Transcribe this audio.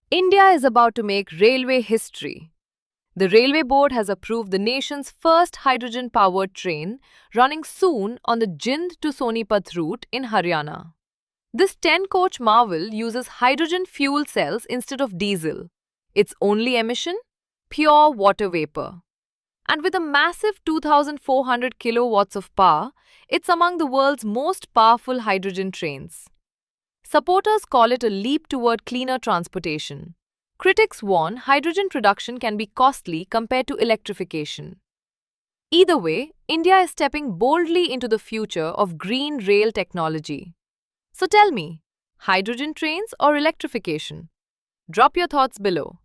India is about to make railway history. The Railway Board has approved the nation's first hydrogen powered train running soon on the Jind to Sonipat route in Haryana. This 10-coach marvel uses hydrogen fuel cells instead of diesel. Its only emission? Pure water vapor. And with a massive 2,400 kilowatts of power, it's among the world's most powerful hydrogen trains. Supporters call it a leap toward cleaner transportation. Critics warn hydrogen production can be costly compared to electrification. Either way, India is stepping boldly into the future of green rail technology. So tell me, hydrogen trains or electrification? Drop your thoughts below.